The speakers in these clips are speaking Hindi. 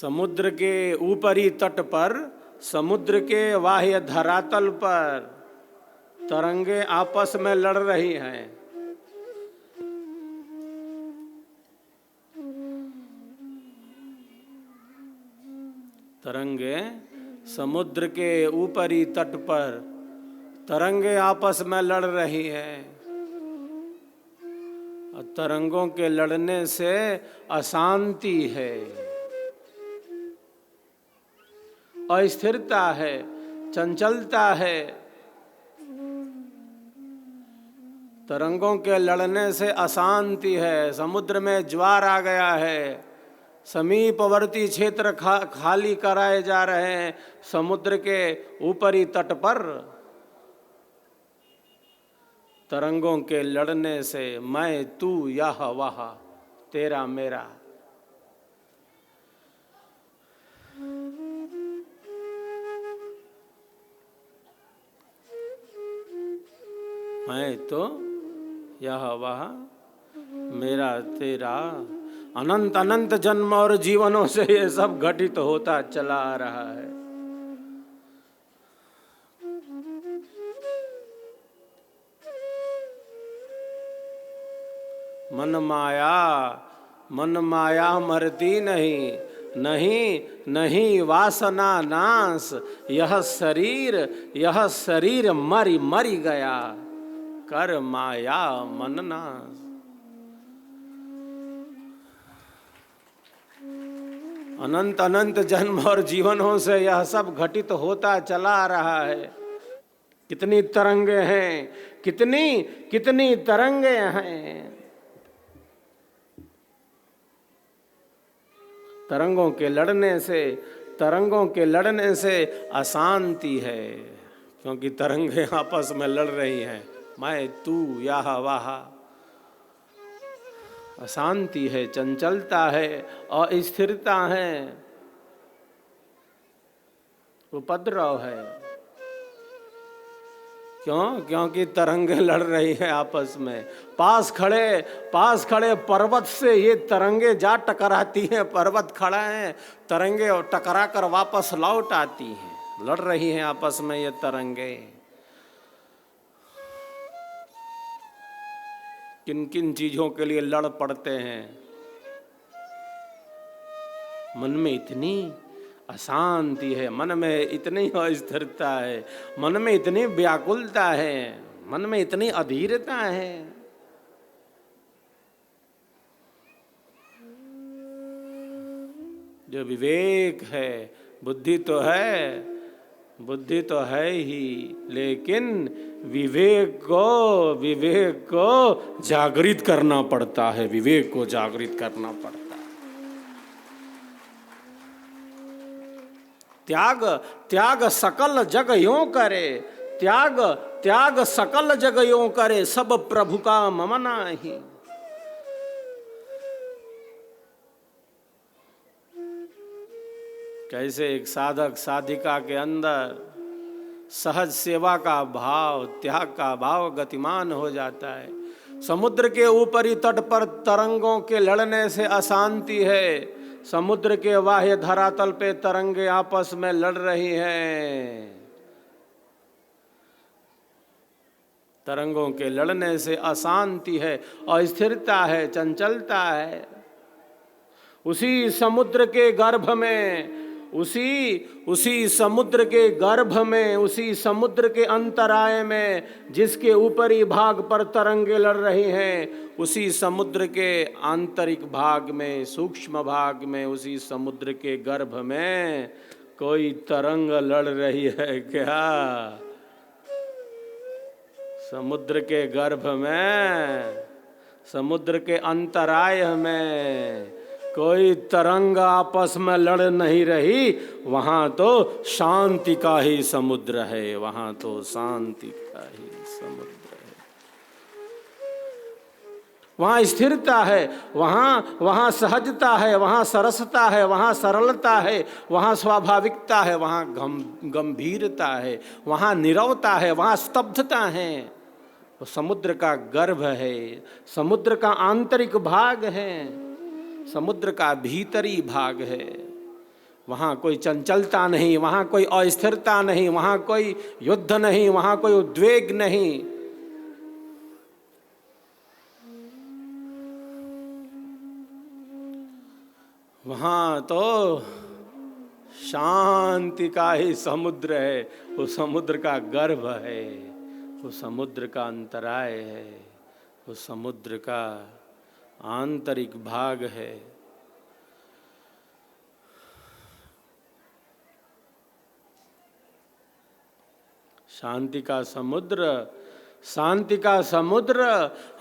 समुद्र के ऊपरी तट पर, समुद्र के बाह्य धरातल पर तरंगे आपस में लड़ रही हैं। तरंगे समुद्र के ऊपरी तट पर तरंगे आपस में लड़ रही हैं। और तरंगों के लड़ने से अशांति है, अस्थिरता है, चंचलता है। तरंगों के लड़ने से अशांति है। समुद्र में ज्वार आ गया है, समीपवर्ती क्षेत्र खाली कराए जा रहे हैं। समुद्र के ऊपरी तट पर तरंगों के लड़ने से मैं तू यह वह तेरा मेरा। मैं तो यह वह मेरा तेरा। अनंत अनंत जन्म और जीवनों से ये सब घटित होता चला आ रहा है। मन माया मरती नहीं, नहीं नहीं वासना नाश। यह शरीर मरी गया, कर माया मन नाश। अनंत अनंत जन्म और जीवनों से यह सब घटित होता चला आ रहा है। कितनी तरंगे हैं, कितनी तरंगे हैं। तरंगों के लड़ने से अशांति है, क्योंकि तरंगे आपस में लड़ रही हैं। मैं तू यह वह। अशांति है, चंचलता है, अस्थिरता है, उपद्रव है। क्यों? क्योंकि तरंगे लड़ रही है आपस में। पास खड़े पर्वत से ये तरंगे जा टकराती हैं। पर्वत खड़ा है, तरंगे टकरा कर वापस लौट आती हैं। लड़ रही हैं आपस में ये तरंगे। किन किन चीजों के लिए लड़ पड़ते हैं। मन में इतनी अशांति है, मन में इतनी अस्थिरता है, मन में इतनी व्याकुलता है, मन में इतनी अधीरता है। जो विवेक है, बुद्धि तो है ही, लेकिन विवेक को जागृत करना पड़ता है। विवेक को जागृत करना पड़ता है। त्याग सकल जग यों करे, त्याग सकल जग यों करे, सब प्रभु का मम नाहि। कैसे एक साधक साधिका के अंदर सहज सेवा का भाव, त्याग का भाव गतिमान हो जाता है। समुद्र के ऊपरी तट पर तरंगों के लड़ने से अशांति है। समुद्र के बाह्य धरातल पे तरंगे आपस में लड़ रही हैं। तरंगों के लड़ने से अशांति है, अस्थिरता है, चंचलता है। उसी समुद्र के गर्भ में, उसी समुद्र के गर्भ में, उसी समुद्र के अंतराय में, जिसके ऊपरी भाग पर तरंगे लड़ रही हैं, उसी समुद्र के आंतरिक भाग में, सूक्ष्म भाग में, उसी समुद्र के गर्भ में कोई तरंग लड़ रही है क्या? समुद्र के गर्भ में, समुद्र के अंतराय में कोई तरंग आपस में लड़ नहीं रही। वहां तो शांति का ही समुद्र है, वहां तो शांति का ही समुद्र है। वहां स्थिरता है, वहां सहजता है, वहां सरसता है, वहां सरलता है, वहां स्वाभाविकता है, वहां गंभीरता है, वहां नीरवता है, वहां स्तब्धता है। वो समुद्र का गर्भ है, समुद्र का आंतरिक भाग है, समुद्र का भीतरी भाग है। वहाँ कोई चंचलता नहीं, वहाँ कोई अस्थिरता नहीं, वहाँ कोई युद्ध नहीं, वहाँ कोई उद्वेग नहीं। वहाँ तो शांति का ही समुद्र है, वो समुद्र का गर्भ है, वो समुद्र का अंतराय है, वो समुद्र का आंतरिक भाग है। शांति का समुद्र, शांति का समुद्र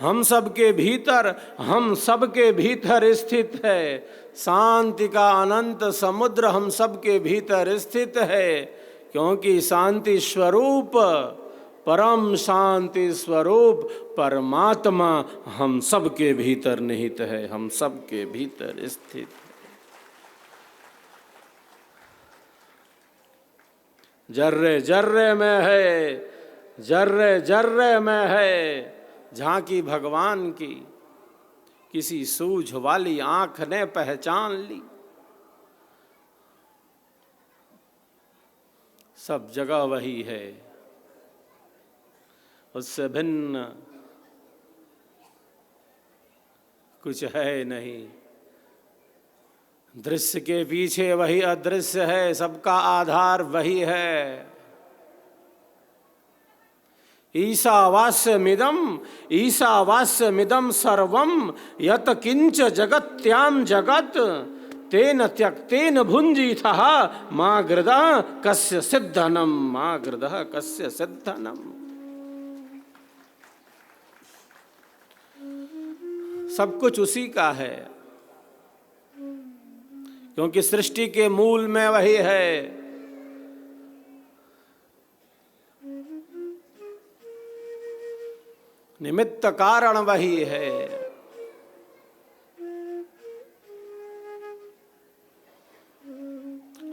हम सबके भीतर, हम सबके भीतर स्थित है। शांति का अनंत समुद्र हम सबके भीतर स्थित है, क्योंकि शांति स्वरूप, परम शांति स्वरूप परमात्मा हम सबके भीतर निहित है, हम सबके भीतर स्थित है। जर्रे जर्रे में है, जर्रे जर्रे में है झांकी भगवान की, किसी सूझ वाली आंख ने पहचान ली। सब जगह वही है, उससे भिन्न कुछ है नहीं। दृश्य के पीछे वही अदृश्य है, सबका आधार वही है। ईशावास्यमिदं, ईशावास्यमिदं सर्वं यत् किंच जगत्याम जगत तेन त्यक्तेन भुंजीथः मा गृधः कस्य सिद्धनम, मा गृधः कस्य सिद्धनम। सब कुछ उसी का है, क्योंकि सृष्टि के मूल में वही है। निमित्त कारण वही है।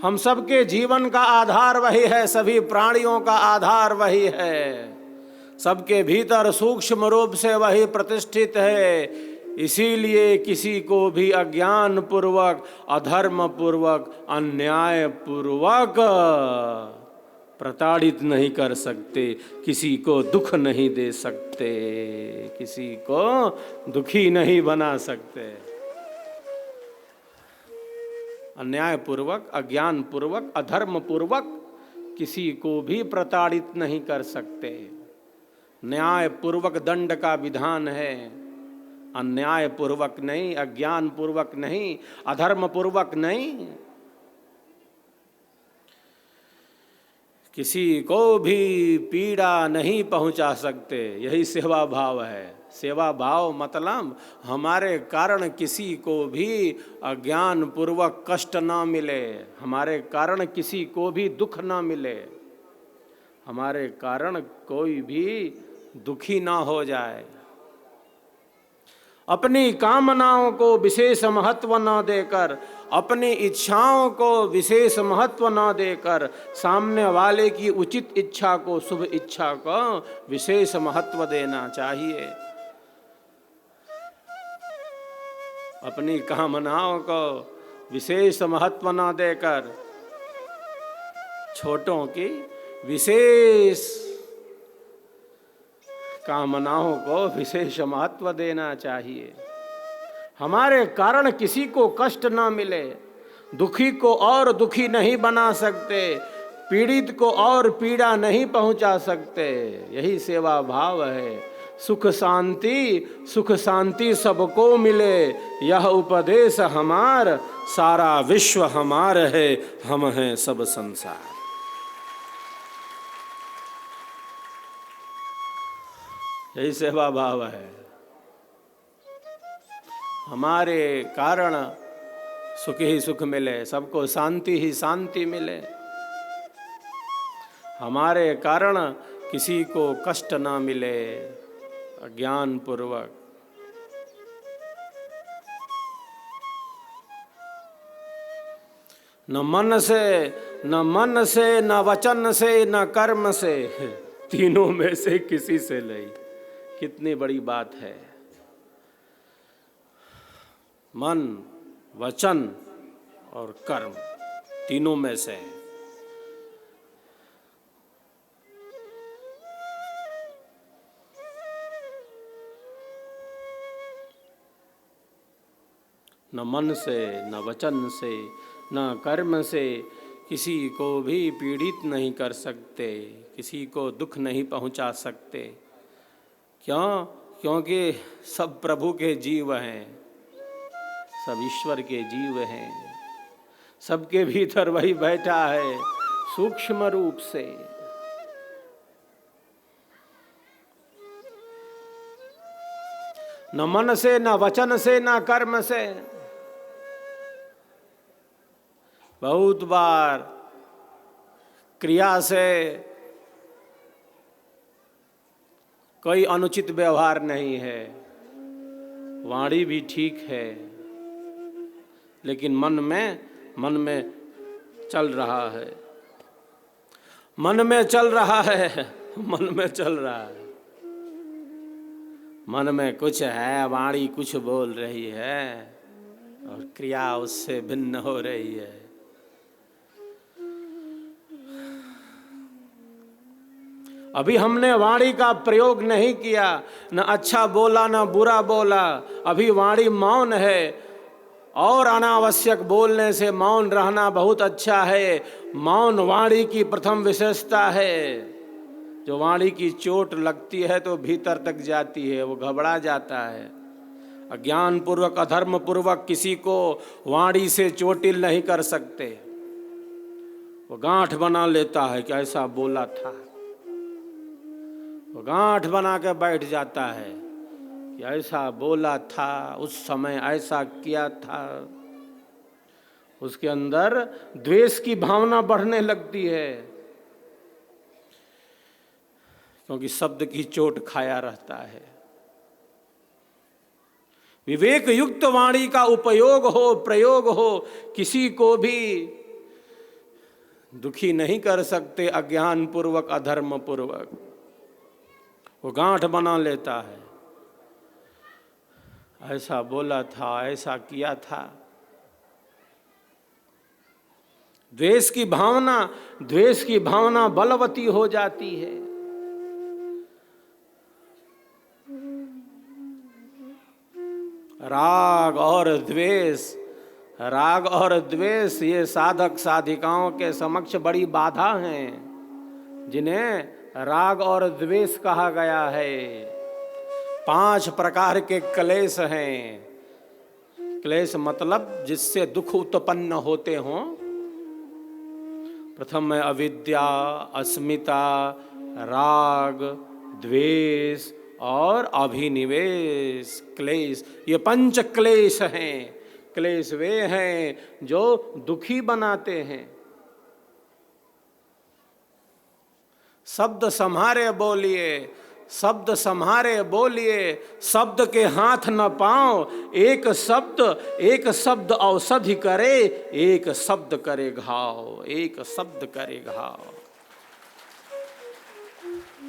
हम सबके जीवन का आधार वही है, सभी प्राणियों का आधार वही है, सबके भीतर सूक्ष्म रूप से वही प्रतिष्ठित है। इसीलिए किसी को भी अज्ञान पूर्वक, अधर्म पूर्वक, अन्याय पूर्वक प्रताड़ित नहीं कर सकते, किसी को दुख नहीं दे सकते, किसी को दुखी नहीं बना सकते। अन्याय पूर्वक, अज्ञान पूर्वक, अधर्म पूर्वक किसी को भी प्रताड़ित नहीं कर सकते। न्याय पूर्वक दंड का विधान है, अन्याय पूर्वक नहीं, अज्ञान पूर्वक नहीं, अधर्म पूर्वक नहीं। किसी को भी पीड़ा नहीं पहुंचा सकते, यही सेवा भाव है। सेवा भाव मतलब हमारे कारण किसी को भी अज्ञान पूर्वक कष्ट ना मिले, हमारे कारण किसी को भी दुख ना मिले, हमारे कारण कोई भी दुखी ना हो जाए। अपनी कामनाओं को विशेष महत्व न देकर, अपनी इच्छाओं को विशेष महत्व न देकर, सामने वाले की उचित इच्छा को, शुभ इच्छा को विशेष महत्व देना चाहिए। अपनी कामनाओं को विशेष महत्व न देकर छोटों की विशेष कामनाओं को विशेष महत्व देना चाहिए। हमारे कारण किसी को कष्ट ना मिले, दुखी को और दुखी नहीं बना सकते, पीड़ित को और पीड़ा नहीं पहुंचा सकते। यही सेवा भाव है। सुख शांति सबको मिले, यह उपदेश हमार, सारा विश्व हमार है, हम हैं सब संसार। यही सेवा भाव है। हमारे कारण सुख ही सुख मिले, सबको शांति ही शांति मिले, हमारे कारण किसी को कष्ट ना मिले अज्ञान पूर्वक। न मन से, न वचन से, न कर्म से, तीनों में से किसी से नहीं। कितनी बड़ी बात है। मन, वचन और कर्म, तीनों में से। न मन से, न वचन से, न कर्म से किसी को भी पीड़ित नहीं कर सकते, किसी को दुख नहीं पहुंचा सकते। क्यों? क्योंकि सब प्रभु के जीव हैं, सब ईश्वर के जीव हैं, सबके भीतर वही बैठा है सूक्ष्म रूप से। न मन से, न वचन से, न कर्म से। बहुत बार क्रिया से कोई अनुचित व्यवहार नहीं है, वाणी भी ठीक है, लेकिन मन में चल रहा है, मन में चल रहा है, मन में चल रहा है, मन में कुछ है, वाणी कुछ बोल रही है और क्रिया उससे भिन्न हो रही है। अभी हमने वाणी का प्रयोग नहीं किया, न अच्छा बोला न बुरा बोला, अभी वाणी मौन है। और अनावश्यक बोलने से मौन रहना बहुत अच्छा है। मौन वाणी की प्रथम विशेषता है। जो वाणी की चोट लगती है तो भीतर तक जाती है, वो घबरा जाता है। अज्ञान पूर्वक, अधर्म पूर्वक किसी को वाणी से चोटिल नहीं कर सकते। वो गांठ बना लेता है कि ऐसा बोला था, वो गांठ बना के बैठ जाता है कि ऐसा बोला था, उस समय ऐसा किया था। उसके अंदर द्वेष की भावना बढ़ने लगती है, क्योंकि शब्द की चोट खाया रहता है। विवेक युक्त वाणी का उपयोग हो, प्रयोग हो, किसी को भी दुखी नहीं कर सकते अज्ञान पूर्वक, अधर्म पूर्वक। वो गांठ बना लेता है, ऐसा बोला था, ऐसा किया था। द्वेष की भावना बलवती हो जाती है। राग और द्वेष ये साधक साधिकाओं के समक्ष बड़ी बाधा हैं, जिन्हें राग और द्वेष कहा गया है। 5 प्रकार के क्लेश हैं। क्लेश मतलब जिससे दुख उत्पन्न होते हों। प्रथम है अविद्या, अस्मिता, राग, द्वेष और अभिनिवेश। क्लेश, ये 5 क्लेश हैं। क्लेश वे हैं जो दुखी बनाते हैं। शब्द संहारे बोलिए, शब्द संहारे बोलिए, शब्द के हाथ न पाओ। एक शब्द औषधि करे, एक शब्द करे घाव, एक शब्द करे घाव।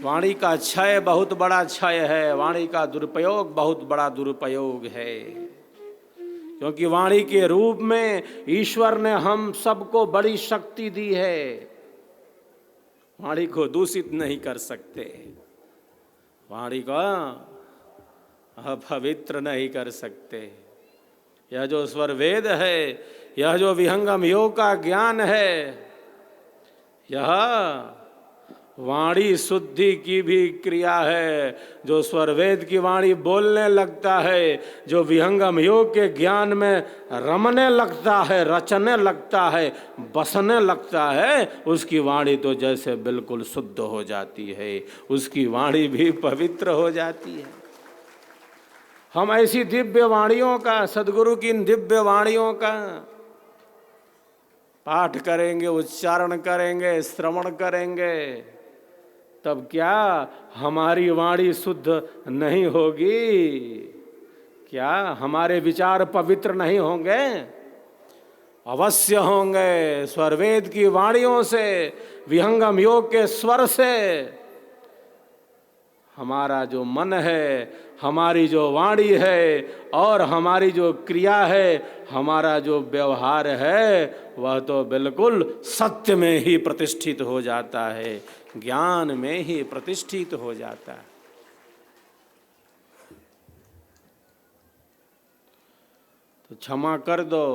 वाणी का क्षय बहुत बड़ा क्षय है, वाणी का दुरुपयोग बहुत बड़ा दुरुपयोग है। क्योंकि वाणी के रूप में ईश्वर ने हम सबको बड़ी शक्ति दी है। वाणी को दूषित नहीं कर सकते, वाणी को अपवित्र नहीं कर सकते। यह जो स्वर वेद है, यह जो विहंगम योग का ज्ञान है, यह वाणी शुद्धि की भी क्रिया है। जो स्वर वेद की वाणी बोलने लगता है, जो विहंगम योग के ज्ञान में रमने लगता है, रचने लगता है, बसने लगता है, उसकी वाणी तो जैसे बिल्कुल शुद्ध हो जाती है, उसकी वाणी भी पवित्र हो जाती है। हम ऐसी दिव्य वाणियों का, सद्गुरु की इन दिव्य वाणियों का पाठ करेंगे, उच्चारण करेंगे, श्रवण करेंगे, तब क्या हमारी वाणी शुद्ध नहीं होगी? क्या हमारे विचार पवित्र नहीं होंगे? अवश्य होंगे। स्वरवेद की वाणियों से, विहंगम योग के स्वर से हमारा जो मन है, हमारी जो वाणी है और हमारी जो क्रिया है, हमारा जो व्यवहार है, वह तो बिल्कुल सत्य में ही प्रतिष्ठित हो जाता है, ज्ञान में ही प्रतिष्ठित हो जाता है। तो क्षमा कर दो,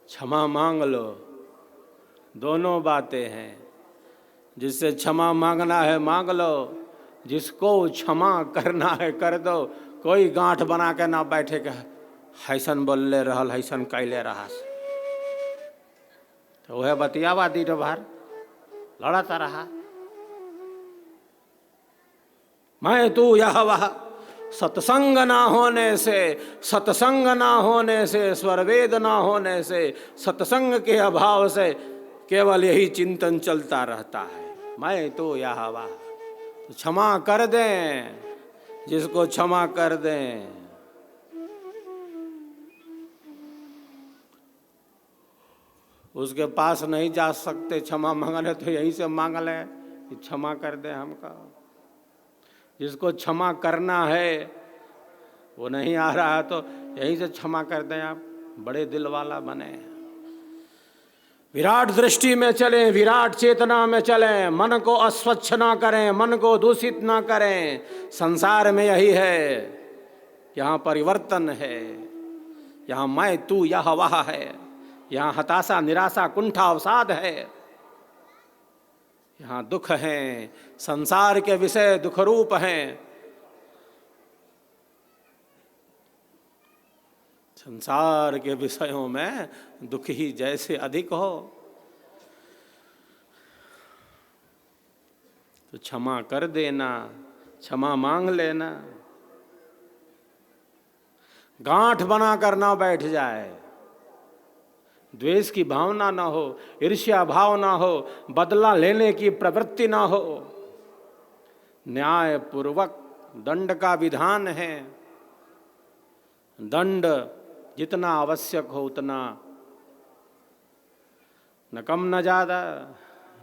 क्षमा मांग लो, दोनों बातें हैं। जिससे क्षमा मांगना है मांग लो, जिसको क्षमा करना है कर दो। कोई गांठ बना के ना बैठे के हैसन बोलले रहल, हैसन कैले रहा, तो वह बतियावादी तो बाहर लड़ाता रहा। मैं तू यह वह, सत्संग ना होने से, सत्संग ना होने से, स्वरवेद ना होने से, सत्संग के अभाव से केवल यही चिंतन चलता रहता है, मैं तो यह वह। तो क्षमा कर दें, जिसको क्षमा कर दें। उसके पास नहीं जा सकते क्षमा मांगने, तो यहीं से मांग लें कि क्षमा कर दें हमको। जिसको क्षमा करना है वो नहीं आ रहा है, तो यहीं से क्षमा कर दें। आप बड़े दिल वाला बने, विराट दृष्टि में चलें, विराट चेतना में चलें, मन को अस्वच्छ ना करें, मन को दूषित ना करें। संसार में यही है, यहाँ परिवर्तन है, यहाँ मैं तू यह वह है, यहाँ हताशा निराशा कुंठा अवसाद है, यहाँ दुख हैं, संसार के विषय दुख रूप हैं। संसार के विषयों में दुख ही जैसे अधिक हो, तो क्षमा कर देना, क्षमा मांग लेना। गांठ बना कर ना बैठ जाए, द्वेष की भावना ना हो, ईर्ष्या भाव ना हो, बदला लेने की प्रवृत्ति ना हो। न्याय पूर्वक दंड का विधान है, दंड जितना आवश्यक हो उतना, न कम न ज्यादा,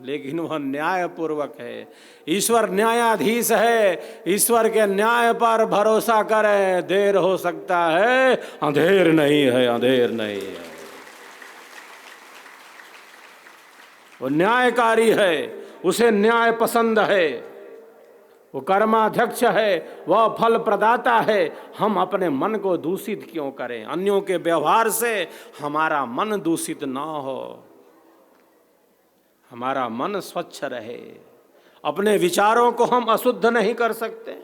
लेकिन वह न्याय पूर्वक है। ईश्वर न्यायाधीश है, ईश्वर के न्याय पर भरोसा करें। देर हो सकता है, अंधेर नहीं है, अंधेर नहीं है। वो न्यायकारी है, उसे न्याय पसंद है, वो कर्माध्यक्ष है, वह फल प्रदाता है। हम अपने मन को दूषित क्यों करें? अन्यों के व्यवहार से हमारा मन दूषित ना हो, हमारा मन स्वच्छ रहे। अपने विचारों को हम अशुद्ध नहीं कर सकते।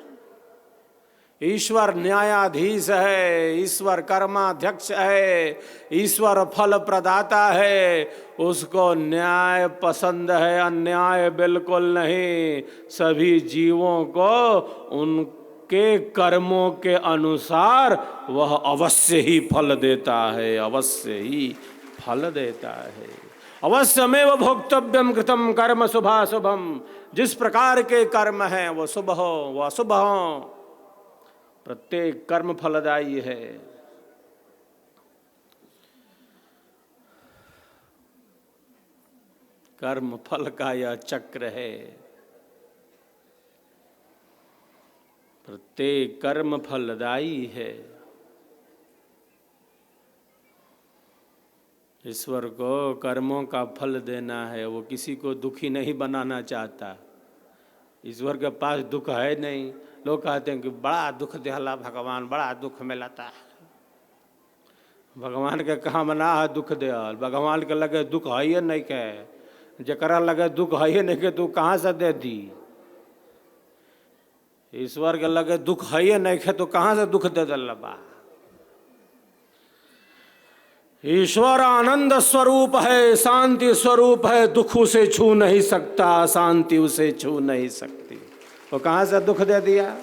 ईश्वर न्यायाधीश है, ईश्वर कर्माध्यक्ष है, ईश्वर फल प्रदाता है। उसको न्याय पसंद है, अन्याय बिल्कुल नहीं। सभी जीवों को उनके कर्मों के अनुसार वह अवश्य ही फल देता है, अवश्य ही फल देता है। अवश्यमेव भोक्तव्यम कृतम कर्म शुभाशुभम। जिस प्रकार के कर्म हैं वो शुभ हो वो अशुभ हो, प्रत्येक कर्म फलदायी है। कर्म फल का यह चक्र है, प्रत्येक कर्म फलदायी है। ईश्वर को कर्मों का फल देना है, वो किसी को दुखी नहीं बनाना चाहता। ईश्वर के पास दुख है नहीं। लोग कहते हैं कि बड़ा दुख देहला भगवान, बड़ा दुख मिलता है। भगवान के कहाँ मना है दुख देहल? भगवान के लगे दुख है ही नहीं के, जकरा लगे दुख है ही नहीं के तू कहाँ से दे दी? ईश्वर के लगे दुख है ही नहीं के तो कहाँ से दुख दे दिल बा? ईश्वर आनंद स्वरूप है, शांति स्वरूप है। दुख उसे छू नहीं सकता, शांति उसे छू नहीं सकती। वो कहाँ से दुख दे दिया?